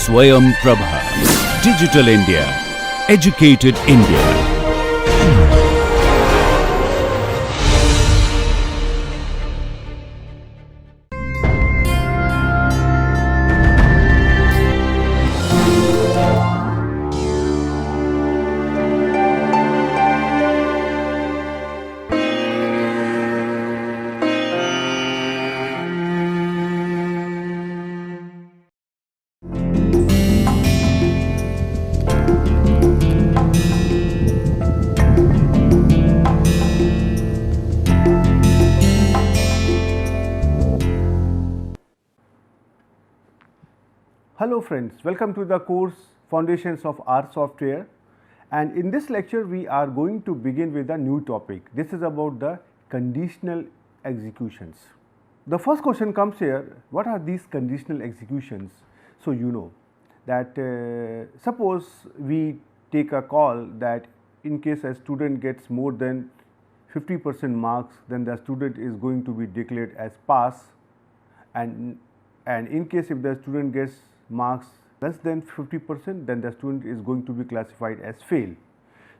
Swayam Prabha. Digital India. Educated India. Hello friends, welcome to the course Foundations of R Software, and in this lecture we are going to begin with a new topic. This is about the conditional executions. The first question comes here, what are these conditional executions? So you know that suppose we take a call that in case a student gets more than 50% marks, then the student is going to be declared as pass, and in case if the student gets marks less than 50%, then the student is going to be classified as fail.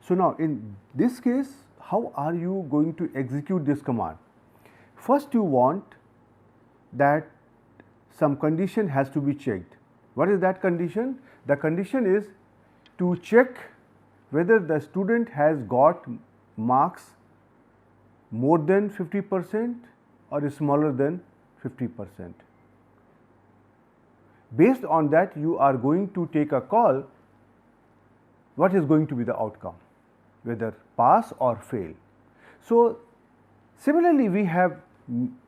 So now in this case, how are you going to execute this command? First you want that some condition has to be checked. What is that condition? The condition is to check whether the student has got marks more than 50% or smaller than 50%. Based on that, you are going to take a call what is going to be the outcome, whether pass or fail. So similarly, we have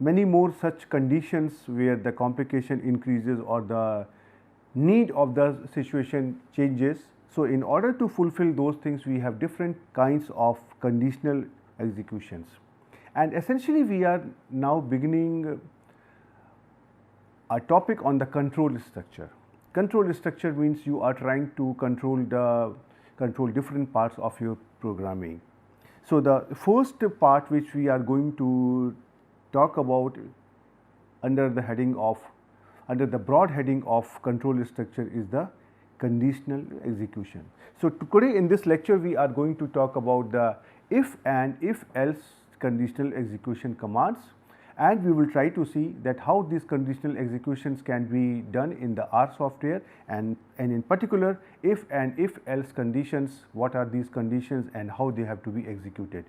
many more such conditions where the complication increases or the need of the situation changes. So in order to fulfill those things, we have different kinds of conditional executions, and essentially we are now beginning a topic on the control structure. Control structure means you are trying to control different parts of your programming. So the first part which we are going to talk about under the broad heading of control structure is the conditional execution. So today in this lecture we are going to talk about the if and if else conditional execution commands, and we will try to see that how these conditional executions can be done in the R software, and in particular if and if else conditions, what are these conditions and how they have to be executed.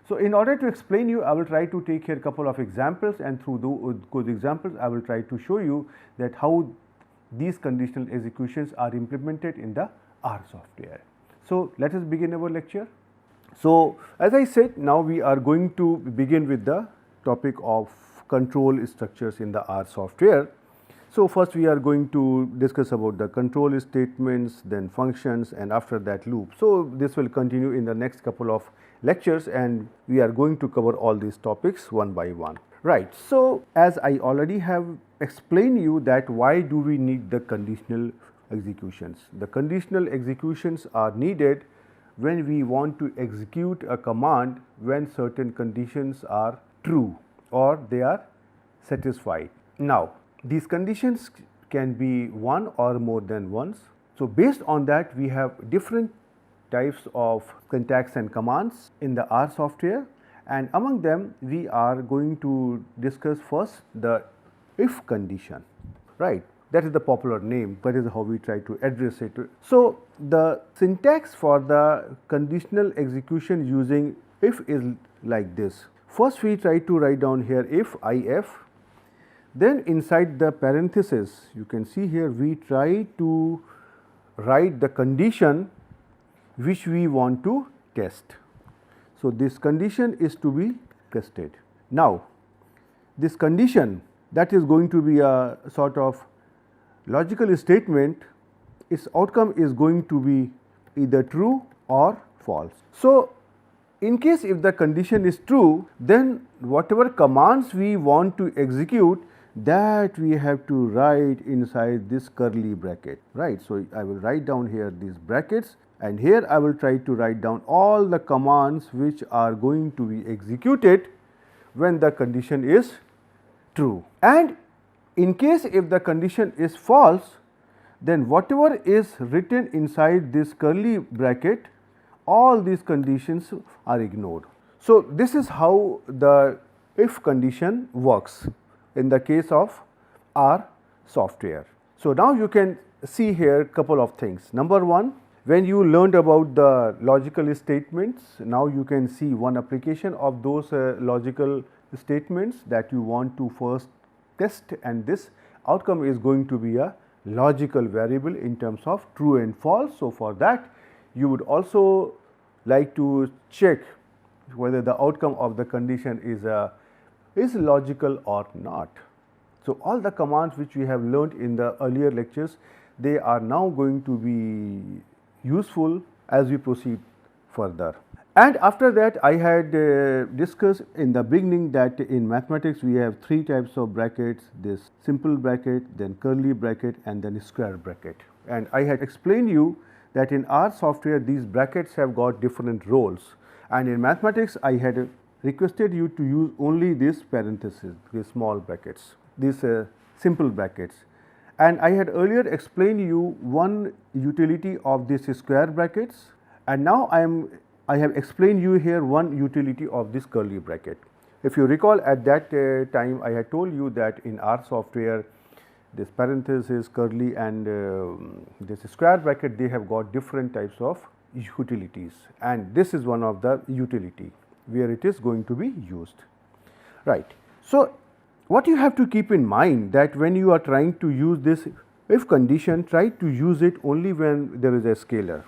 So in order to explain you, I will try to take here a couple of examples, and through those examples I will try to show you that how these conditional executions are implemented in the R software. So let us begin our lecture. So as I said, now we are going to begin with the topic of control structures in the R software. So first we are going to discuss about the control statements, then functions, and after that loop. So this will continue in the next couple of lectures, and we are going to cover all these topics one by one. Right. So as I already have explained you that why do we need the conditional executions? The conditional executions are needed when we want to execute a command when certain conditions are true or they are satisfied. Now these conditions can be one or more than once. So based on that, we have different types of syntax and commands in the R software, and among them we are going to discuss first the if condition, right. That is the popular name, that is how we try to address it. So the syntax for the conditional execution using if is like this. First we try to write down here if, then inside the parenthesis you can see here we try to write the condition which we want to test. So this condition is to be tested. Now this condition, that is going to be a sort of logical statement, its outcome is going to be either true or false. So in case if the condition is true, then whatever commands we want to execute, that we have to write inside this curly bracket, right. So I will write down here these brackets, and here I will try to write down all the commands which are going to be executed when the condition is true. And in case if the condition is false, then whatever is written inside this curly bracket, all these conditions are ignored. So, this is how the if condition works in the case of R software. So, now you can see here couple of things. Number one, when you learned about the logical statements, now you can see one application of those logical statements that you want to first test, and this outcome is going to be a logical variable in terms of true and false. So, for that you would also like to check whether the outcome of the condition is logical or not. So, all the commands which we have learned in the earlier lectures, they are now going to be useful as we proceed further. And after that, I had discussed in the beginning that in mathematics we have three types of brackets: this simple bracket, then curly bracket, and then square bracket. And I had explained you that in R software these brackets have got different roles, and in mathematics I had requested you to use only this parenthesis, these small brackets, these simple brackets. And I had earlier explained you one utility of this square brackets, and now I have explained you here one utility of this curly bracket. If you recall, at that time I had told you that in R software this parenthesis, curly, and this square bracket, they have got different types of utilities, and this is one of the utility where it is going to be used, right. So, what you have to keep in mind that when you are trying to use this if condition, try to use it only when there is a scalar,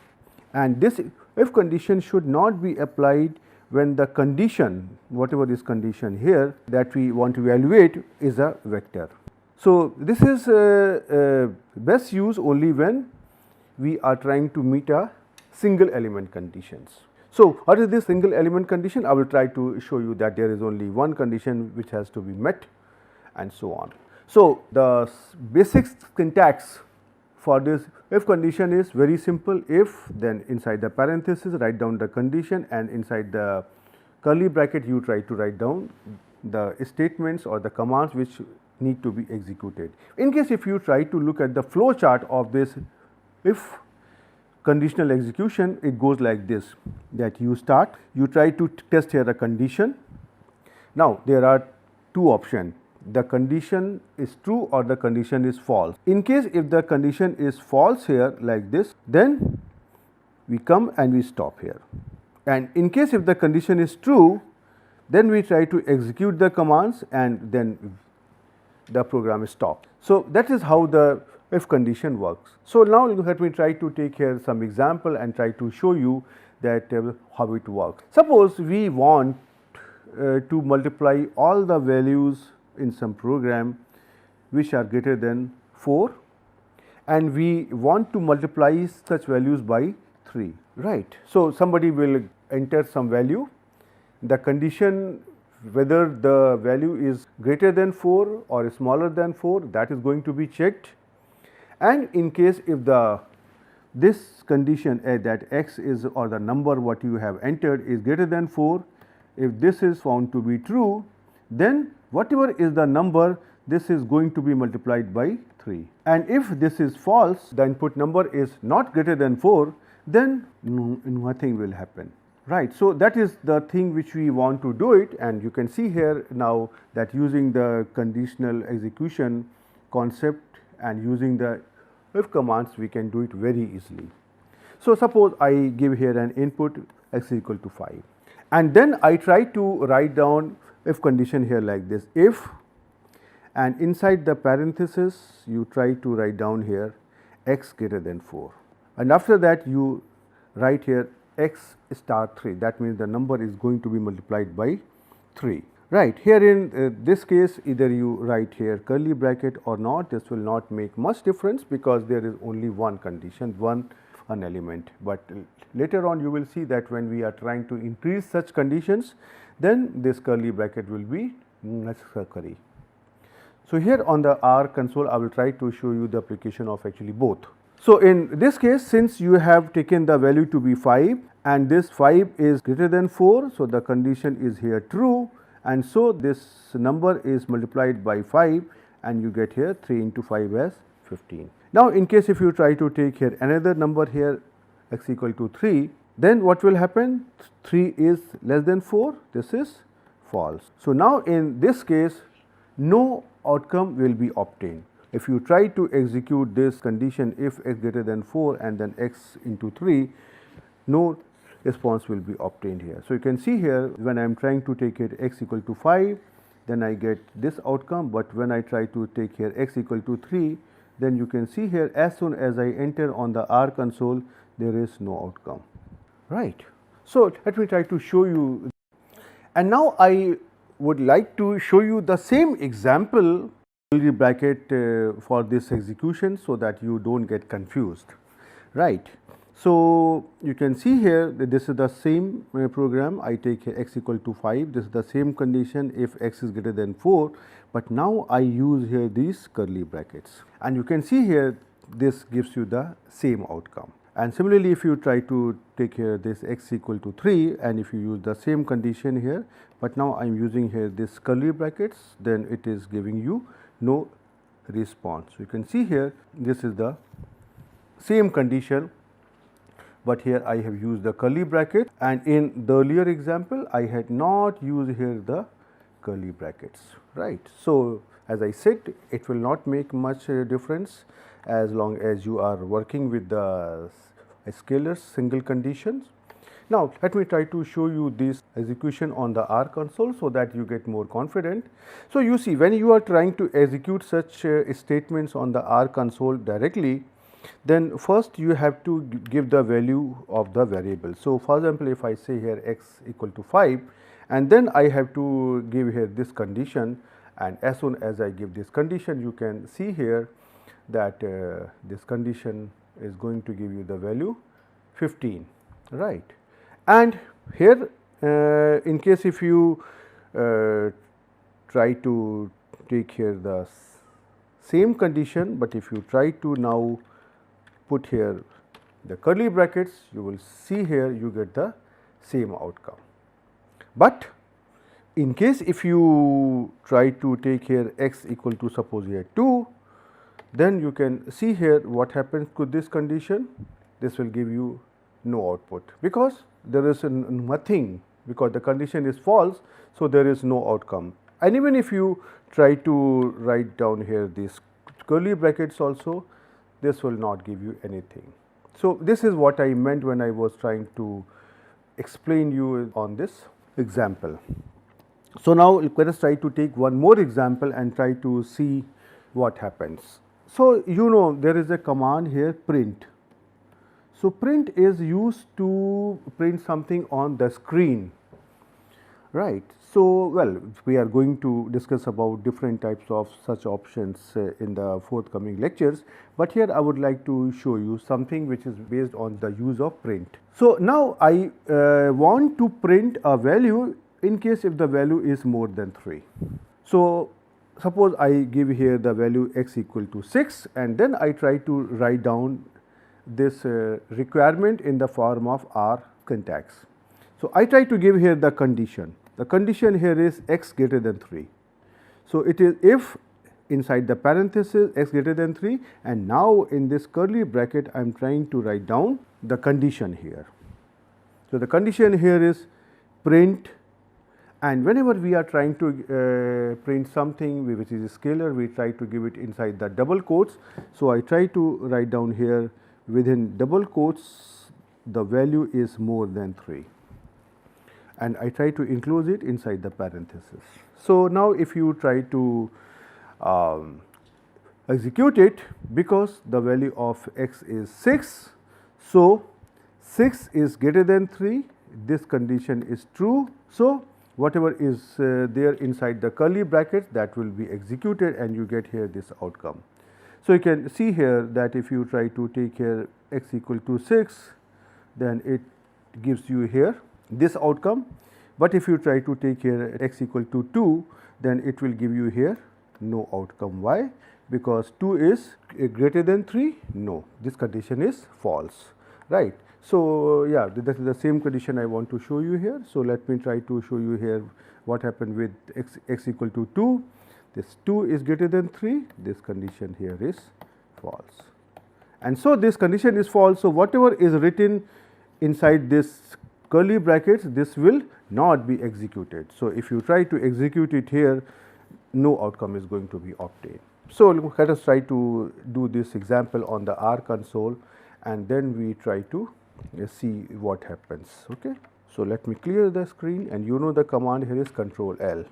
and this if condition should not be applied when the condition, whatever is condition here that we want to evaluate, is a vector. So, this is best used only when we are trying to meet a single element conditions. So, what is this single element condition? I will try to show you that there is only one condition which has to be met, and so on. So, the basic syntax for this if condition is very simple. If, then inside the parenthesis write down the condition, and inside the curly bracket you try to write down the statements or the commands which need to be executed. In case if you try to look at the flow chart of this if conditional execution, it goes like this, that you start, you try to test here a condition. Now, there are two options, the condition is true or the condition is false. In case if the condition is false here like this, then we come and we stop here, and in case if the condition is true, then we try to execute the commands and then the program is stopped. So, that is how the if condition works. So, now let me try to take here some example and try to show you that how it works. Suppose we want to multiply all the values in some program which are greater than 4, and we want to multiply such values by 3, right. So, somebody will enter some value, the condition whether the value is greater than 4 or smaller than 4, that is going to be checked, and in case if the this condition that x is or the number what you have entered is greater than 4, if this is found to be true, then whatever is the number, this is going to be multiplied by 3, and if this is false, the input number is not greater than 4, then nothing will happen, right. So, that is the thing which we want to do it, and you can see here now that using the conditional execution concept and using the if commands, we can do it very easily. So, suppose I give here an input x is equal to 5, and then I try to write down if condition here like this, if, and inside the parenthesis you try to write down here x greater than 4, and after that you write here x star 3, that means the number is going to be multiplied by 3, right. Here in this case, either you write here curly bracket or not, this will not make much difference because there is only one condition, one element, but later on you will see that when we are trying to increase such conditions, then this curly bracket will be necessary. So, here on the R console I will try to show you the application of actually both. So, in this case, since you have taken the value to be 5 and this 5 is greater than 4, so the condition is here true, and so this number is multiplied by 5 and you get here 3 into 5 as 15. Now, in case if you try to take here another number here x equal to 3, then what will happen? 3 is less than 4, this is false. So, now in this case no outcome will be obtained. If you try to execute this condition if x greater than 4 and then x into 3, no response will be obtained here. So, you can see here when I am trying to take it x equal to 5, then I get this outcome, but when I try to take here x equal to 3, then you can see here as soon as I enter on the R console, there is no outcome, right. So, let me try to show you, and now I would like to show you the same example curly bracket for this execution, so that you do not get confused, right. So, you can see here that this is the same program. I take x equal to 5, this is the same condition if x is greater than 4, but now I use here these curly brackets, and you can see here this gives you the same outcome. And similarly, if you try to take here this x equal to 3 and if you use the same condition here, but now I am using here this curly brackets, then it is giving you no response. So, you can see here this is the same condition, but here I have used the curly bracket, and in the earlier example I had not used here the curly brackets, right. So, as I said, it will not make much difference as long as you are working with the scalars single conditions. Now, let me try to show you this execution on the R console, so that you get more confident. So, you see when you are trying to execute such statements on the R console directly, then first you have to give the value of the variable. So, for example, if I say here x equal to 5 and then I have to give here this condition, and as soon as I give this condition, you can see here that this condition is going to give you the value 15, right. And here in case if you try to take here the same condition, but if you try to now put here the curly brackets, you will see here you get the same outcome. But in case if you try to take here x equal to suppose here 2, then you can see here what happens to this condition. This will give you no output, because there is nothing, because the condition is false. So, there is no outcome, and even if you try to write down here these curly brackets also, this will not give you anything. So, this is what I meant when I was trying to explain you on this example. So, now let us try to take one more example and try to see what happens. So, you know there is a command here print. So, print is used to print something on the screen, right. So, well, we are going to discuss about different types of such options in the forthcoming lectures, but here I would like to show you something which is based on the use of print. So, now I want to print a value in case if the value is more than 3. So, suppose I give here the value x equal to 6 and then I try to write down this requirement in the form of R syntax. So, I try to give here the condition. The condition here is x greater than 3. So, it is if inside the parenthesis x greater than 3, and now in this curly bracket I am trying to write down the condition here. So, the condition here is print, and whenever we are trying to print something which is a scalar, we try to give it inside the double quotes. So, I try to write down here within double quotes the value is more than 3, and I try to enclose it inside the parenthesis. So, now if you try to execute it, because the value of x is 6. So, 6 is greater than 3, this condition is true. So, whatever is there inside the curly brackets, that will be executed and you get here this outcome. So, you can see here that if you try to take here x equal to 6, then it gives you here this outcome, but if you try to take here x equal to 2, then it will give you here no outcome. Why? Because 2 is greater than 3? No, this condition is false, right. So, yeah, that is the same condition I want to show you here. So, let me try to show you here what happened with x equal to 2. This 2 is greater than 3, this condition here is false. and so this condition is false. So, whatever is written inside this curly brackets, this will not be executed. So, if you try to execute it here, no outcome is going to be obtained. So, let us try to do this example on the R console, and then we try to see what happens. Okay. So, let me clear the screen, and you know the command here is Control L.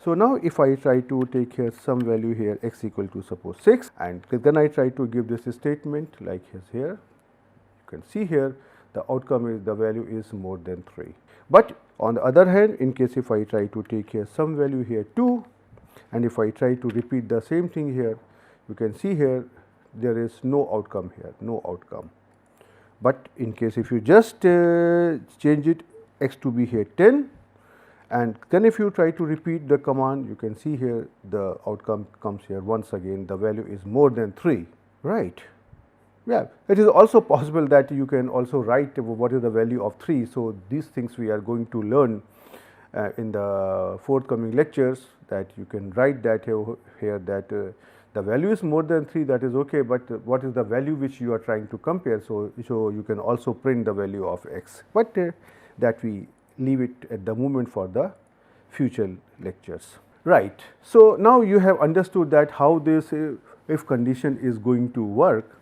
So, now if I try to take here some value here x equal to suppose 6, and then I try to give this statement like here, you can see here the outcome is the value is more than 3. But on the other hand, in case if I try to take here some value here 2, and if I try to repeat the same thing here, you can see here there is no outcome here, no outcome. But in case if you just change it x to be here 10, and then if you try to repeat the command, you can see here the outcome comes here once again, the value is more than 3, right. Yeah, it is also possible that you can also write what is the value of 3. So, these things we are going to learn in the forthcoming lectures, that you can write that here that the value is more than 3, that is okay, but what is the value which you are trying to compare. So, you can also print the value of x, but that we leave it at the moment for the future lectures, right. So, now you have understood that how this if condition is going to work,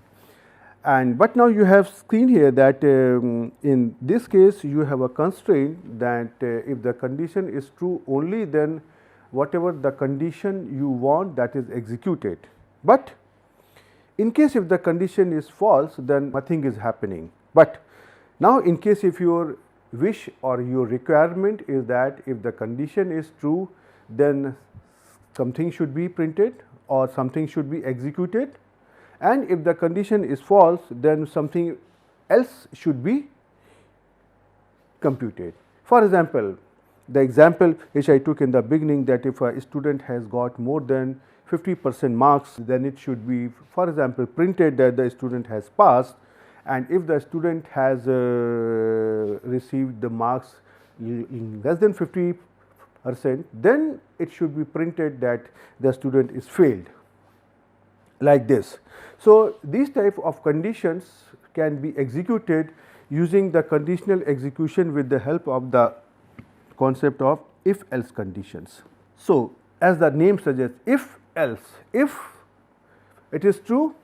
and but now you have seen here that in this case you have a constraint that if the condition is true only, then whatever the condition you want, that is executed. But in case if the condition is false, then nothing is happening. But now in case if your wish or your requirement is that if the condition is true, then something should be printed or something should be executed, and if the condition is false, then something else should be computed. For example, the example which I took in the beginning, that if a student has got more than 50% marks, then it should be, for example, printed that the student has passed, and if the student has received the marks in less than 50%, then it should be printed that the student is failed, like this. So, these type of conditions can be executed using the conditional execution with the help of the concept of if else conditions. So, as the name suggests, if else, if it is true,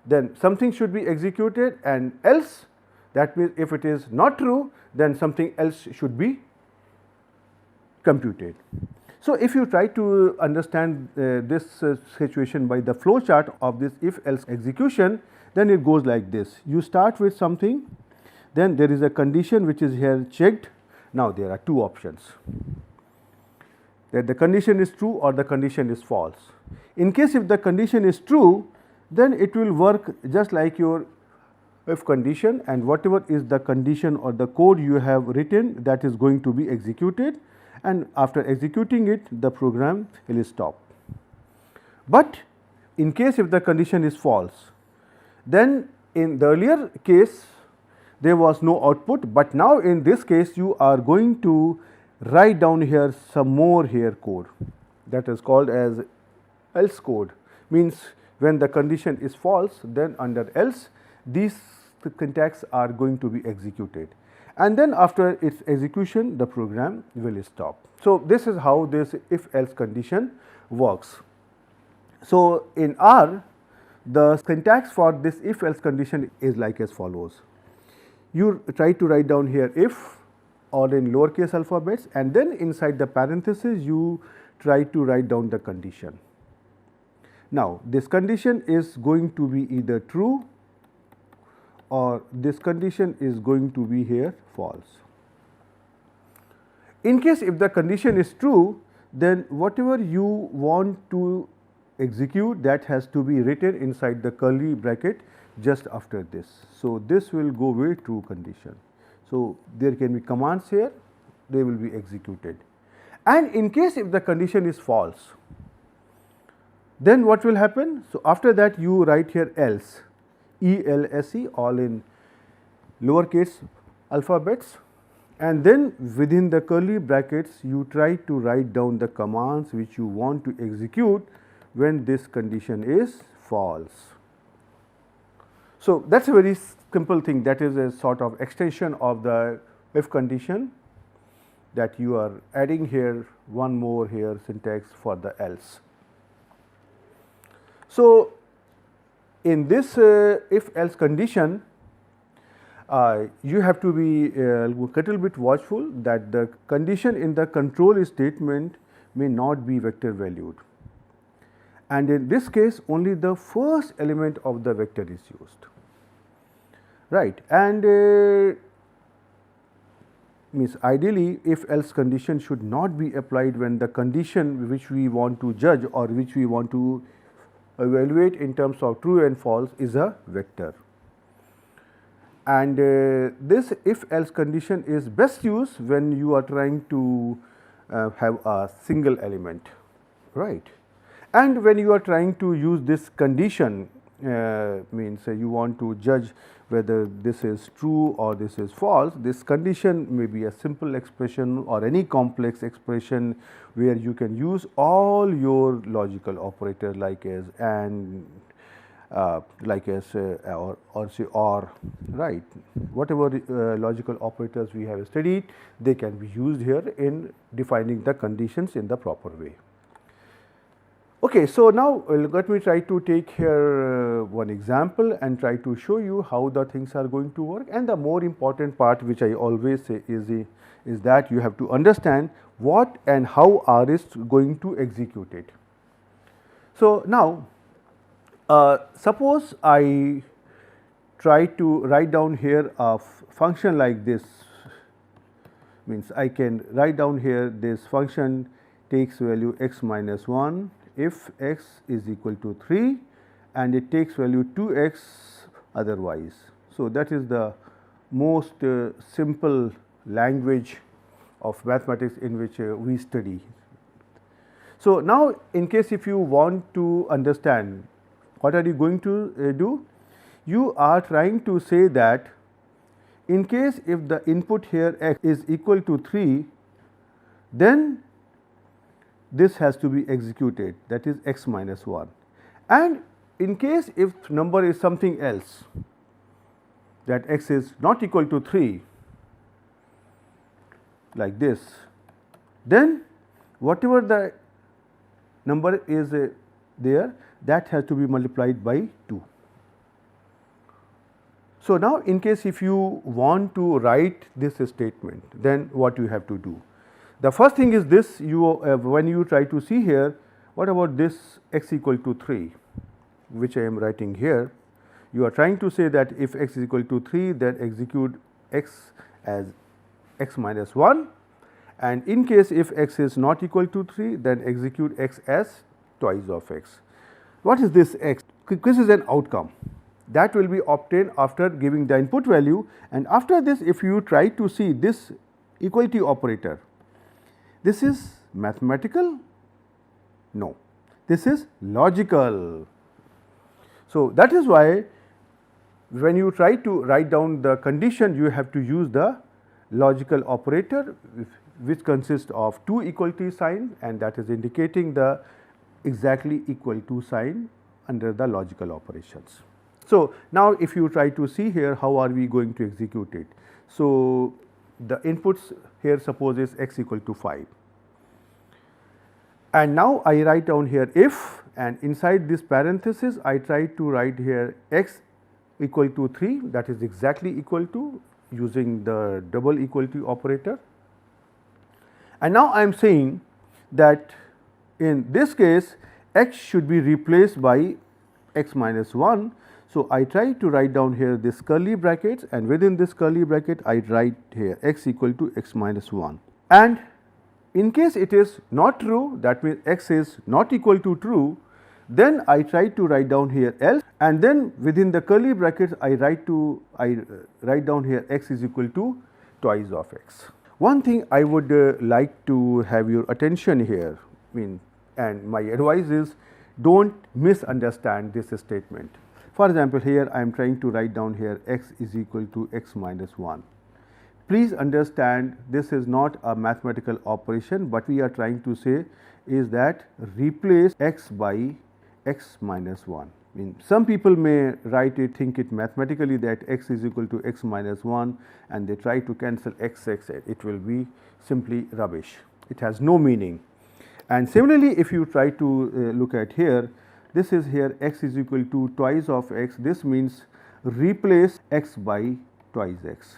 then something should be executed, and else, that means if it is not true, then something else should be computed. So, if you try to understand this situation by the flow chart of this if else execution, then it goes like this. You start with something, then there is a condition which is here checked. Now, there are two options, that the condition is true or the condition is false. In case if the condition is true, then it will work just like your if condition, and whatever is the condition or the code you have written, that is going to be executed, and after executing it, the program will stop. But in case if the condition is false, then in the earlier case there was no output, but now in this case you are going to write down here some more here code, that is called as else code. Means when the condition is false, then under else these syntax are going to be executed, and then after its execution the program will stop. So, this is how this if else condition works. So, in R, the syntax for this if else condition is like as follows. You try to write down here if, or in lowercase alphabets, and then inside the parenthesis you try to write down the condition. Now, this condition is going to be either true or this condition is going to be here false. In case if the condition is true, then whatever you want to execute, that has to be written inside the curly bracket just after this. So, this will go with true condition. So, there can be commands here, they will be executed, and in case if the condition is false, then what will happen? So, after that you write here else, ELSE, all in lowercase alphabets, and then within the curly brackets you try to write down the commands which you want to execute when this condition is false. So, that is a very simple thing, that is a sort of extension of the if condition, that you are adding here one more here syntax for the else. So, in this if else condition, you have to be a little bit watchful that the condition in the control statement may not be vector valued, and in this case only the first element of the vector is used, right. And means ideally if else condition should not be applied when the condition which we want to judge or which we want to evaluate in terms of true and false is a vector. And this if else condition is best used when you are trying to have a single element, right. And when you are trying to use this condition, means you want to judge whether this is true or this is false, this condition may be a simple expression or any complex expression where you can use all your logical operators like as and, like as or say or, right. Whatever logical operators we have studied, they can be used here in defining the conditions in the proper way. Okay, so now let me try to take here one example and try to show you how the things are going to work. And the more important part which I always say is that you have to understand what and how R is going to execute it. So now suppose I try to write down here a function like this, means I can write down here this function takes value x minus 1 if x is equal to 3 and it takes value 2x otherwise. So, that is the most simple language of mathematics in which we study. So, now in case if you want to understand what are you going to do, you are trying to say that in case if the input here x is equal to 3, then this has to be executed, that is x minus 1, and in case if number is something else, that x is not equal to 3 like this, then whatever the number is there, that has to be multiplied by 2. So, now in case if you want to write this statement, then what you have to do? The first thing is this, you when you try to see here, what about this x equal to 3, which I am writing here, you are trying to say that if x is equal to 3, then execute x as x minus 1, and in case if x is not equal to 3, then execute x as twice of x. What is this x? This is an outcome that will be obtained after giving the input value, and after this if you try to see this equality operator, this is mathematical? No, this is logical. So, that is why when you try to write down the condition, you have to use the logical operator which consists of two equality signs, and that is indicating the exactly equal to sign under the logical operations. So, now if you try to see here how are we going to execute it. So, the inputs here suppose is x equal to 5, and now I write down here if, and inside this parenthesis I try to write here x equal to 3, that is exactly equal to, using the double equality operator. And now I am saying that in this case x should be replaced by x minus 1. So, I try to write down here this curly brackets, and within this curly bracket I write here x equal to x minus 1, and in case it is not true, that means x is not equal to true, then I try to write down here else, and then within the curly brackets I write down here x is equal to twice of x. One thing I would like to have your attention here, and my advice is, don't misunderstand this statement. For example, here I am trying to write down here x is equal to x minus 1. Please understand, this is not a mathematical operation, but we are trying to say is that replace x by x minus 1. some people may write it, think it mathematically that x is equal to x minus 1 and they try to cancel x, it will be simply rubbish. It has no meaning. And similarly, if you try to look at here, this is here x is equal to twice of x, this means replace x by twice x.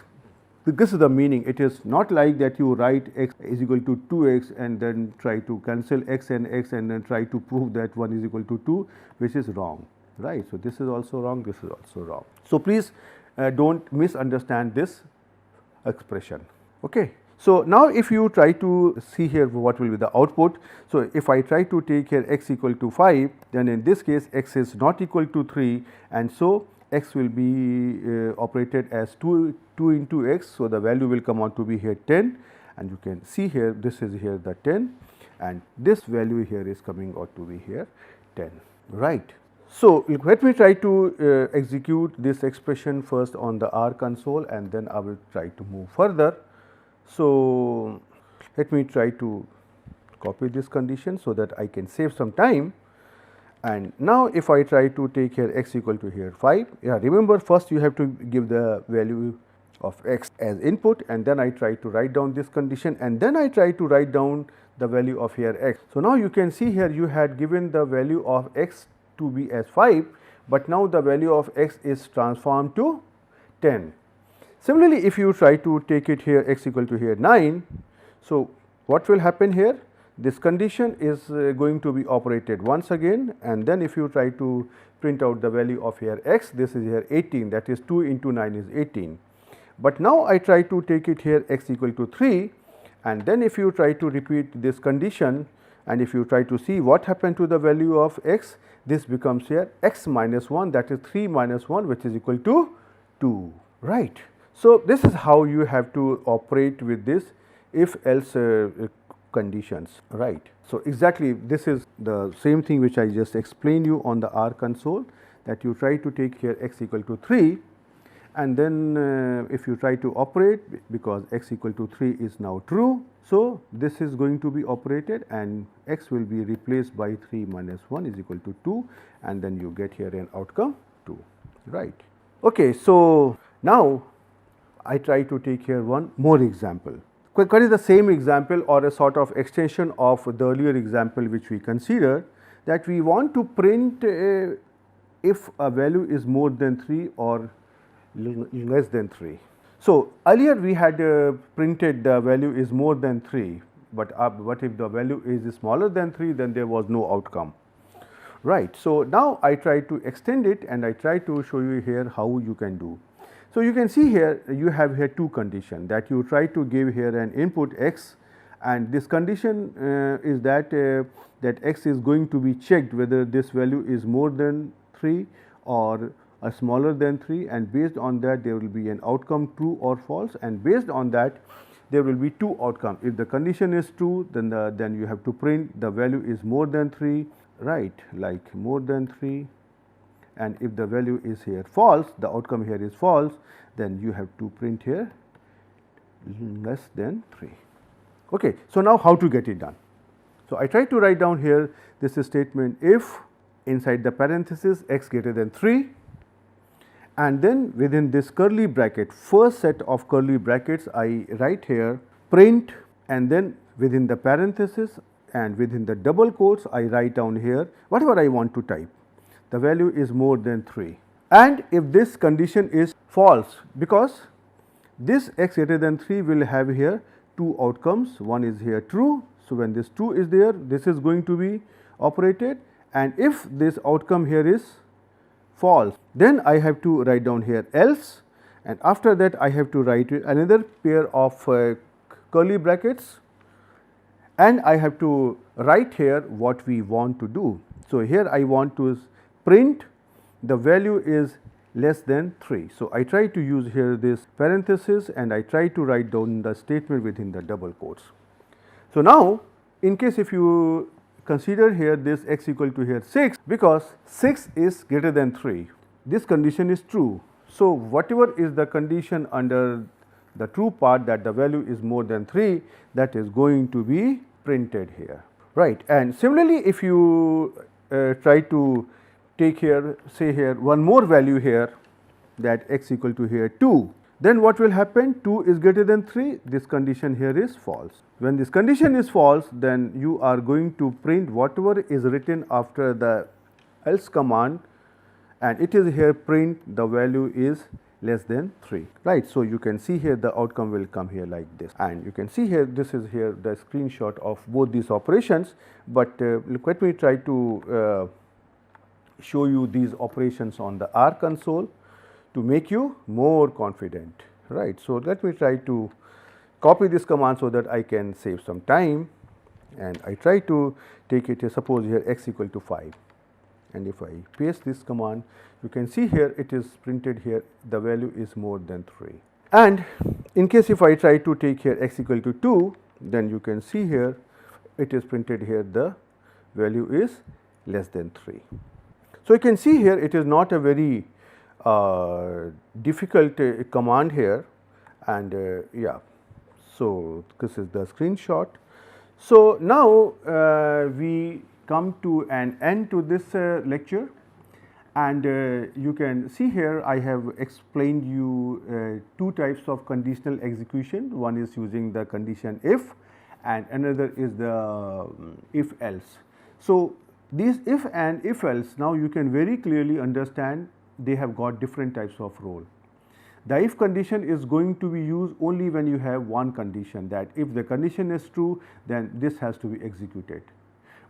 This is the meaning. It is not like that you write x is equal to 2x and then try to cancel x and then try to prove that 1 is equal to 2, which is wrong, right. So, this is also wrong, this is also wrong. So, please do not misunderstand this expression. Okay. So, now if you try to see here what will be the output. So, if I try to take here x equal to 5, then in this case x is not equal to 3, and so x will be operated as 2 into x. So, the value will come out to be here 10, and you can see here this is here the 10 and this value here is coming out to be here 10, right. So, let me try to execute this expression first on the R console and then I will try to move further. So, let me try to copy this condition so that I can save some time. And now, if I try to take here x equal to here 5, remember first you have to give the value of x as input and then I try to write down this condition and then I try to write down the value of here x. So, now you can see here you had given the value of x to be as 5, but now the value of x is transformed to 10. Similarly, if you try to take it here x equal to here 9, so what will happen here? This condition is going to be operated once again, and then if you try to print out the value of here x, this is here 18, that is 2 into 9 is 18. But now I try to take it here x equal to 3, and then if you try to repeat this condition and if you try to see what happened to the value of x, this becomes here x minus 1, that is 3 minus 1, which is equal to 2, right. So, this is how you have to operate with this if else conditions, right. So, exactly this is the same thing which I just explained you on the R console, that you try to take here x equal to 3 and then if you try to operate, because x equal to 3 is now true. So, this is going to be operated and x will be replaced by 3 minus 1 is equal to 2 and then you get here an outcome 2, right. Okay. So, now I try to take here one more example. What is the same example or a sort of extension of the earlier example which we considered, that we want to print if a value is more than 3 or less than 3. So, earlier we had printed the value is more than 3, but what if the value is smaller than 3, then there was no outcome, right. So, now I try to extend it and I try to show you here how you can do. So, you can see here you have here two conditions, that you try to give here an input x, and this condition is that that x is going to be checked whether this value is more than 3 or smaller than 3, and based on that there will be an outcome true or false, and based on that there will be two outcomes. If the condition is true, then you have to print the value is more than 3, right, like more than 3. And if the value is here false, the outcome here is false, then you have to print here less than 3. Okay. So, now how to get it done? So, I try to write down here this statement if inside the parenthesis x greater than 3, and then within this curly bracket, first set of curly brackets I write here print, and then within the parenthesis and within the double quotes I write down here whatever I want to type. The value is more than 3, and if this condition is false, because this x greater than 3 will have here two outcomes, one is here true. So, when this true is there, this is going to be operated, and if this outcome here is false, then I have to write down here else, and after that I have to write another pair of curly brackets, and I have to write here what we want to do. So, here I want to print the value is less than 3. So, I try to use here this parenthesis and I try to write down the statement within the double quotes. So, now in case if you consider here this x equal to here 6, because 6 is greater than 3, this condition is true. So, whatever is the condition under the true part, that the value is more than 3, that is going to be printed here, right. And similarly, if you try to take here, say here one more value here, that x equal to here 2, then what will happen? 2 is greater than 3, this condition here is false. When this condition is false, then you are going to print whatever is written after the else command, and it is here print the value is less than 3, right. So, you can see here the outcome will come here like this, and you can see here this is here the screenshot of both these operations, but let me try to show you these operations on the R console to make you more confident, right. So, let me try to copy this command so that I can save some time, and I try to take it here, suppose here x equal to 5, and if I paste this command, you can see here it is printed here the value is more than 3. And in case if I try to take here x equal to 2, then you can see here it is printed here the value is less than 3. So, you can see here it is not a very difficult command here, and yeah. So, this is the screenshot. So, now we come to an end to this lecture, and you can see here I have explained you two types of conditional execution. One is using the condition if, and another is the if else. So, these if and if else, now you can very clearly understand they have got different types of role. The if condition is going to be used only when you have one condition, that if the condition is true, then this has to be executed.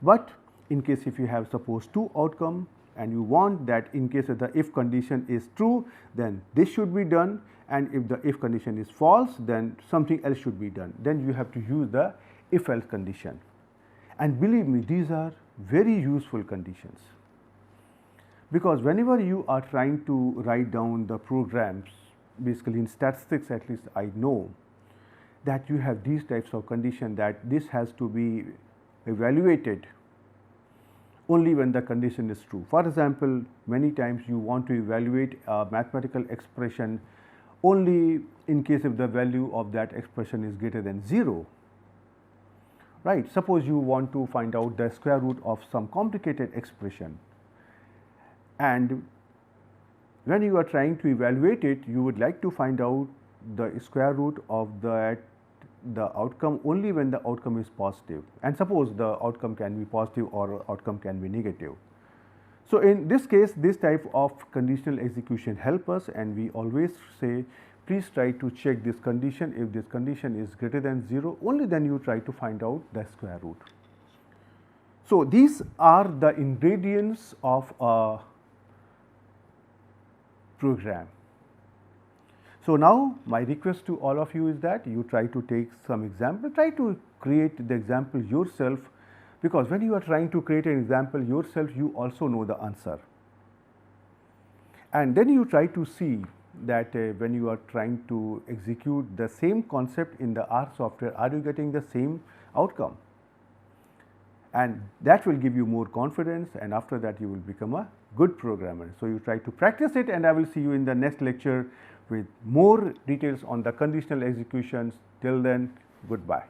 But in case if you have suppose two outcome and you want that in case of the if condition is true, then this should be done, and if the if condition is false, then something else should be done. Then you have to use the if else condition, and believe me, these are very useful conditions, because whenever you are trying to write down the programs, basically in statistics at least I know that you have these types of condition, that this has to be evaluated only when the condition is true. For example, many times you want to evaluate a mathematical expression only in case if the value of that expression is greater than 0, right. Suppose you want to find out the square root of some complicated expression, and when you are trying to evaluate it, you would like to find out the square root of the outcome only when the outcome is positive, and suppose the outcome can be positive or outcome can be negative. So, in this case, this type of conditional execution help us, and we always say please try to check this condition. If this condition is greater than 0, only then you try to find out the square root. So, these are the ingredients of a program. So, now my request to all of you is that you try to take some example, try to create the example yourself, because when you are trying to create an example yourself, you also know the answer, and then you try to see that when you are trying to execute the same concept in the R software, are you getting the same outcome, and that will give you more confidence, and after that you will become a good programmer. So, you try to practice it, and I will see you in the next lecture with more details on the conditional executions. Till then, goodbye.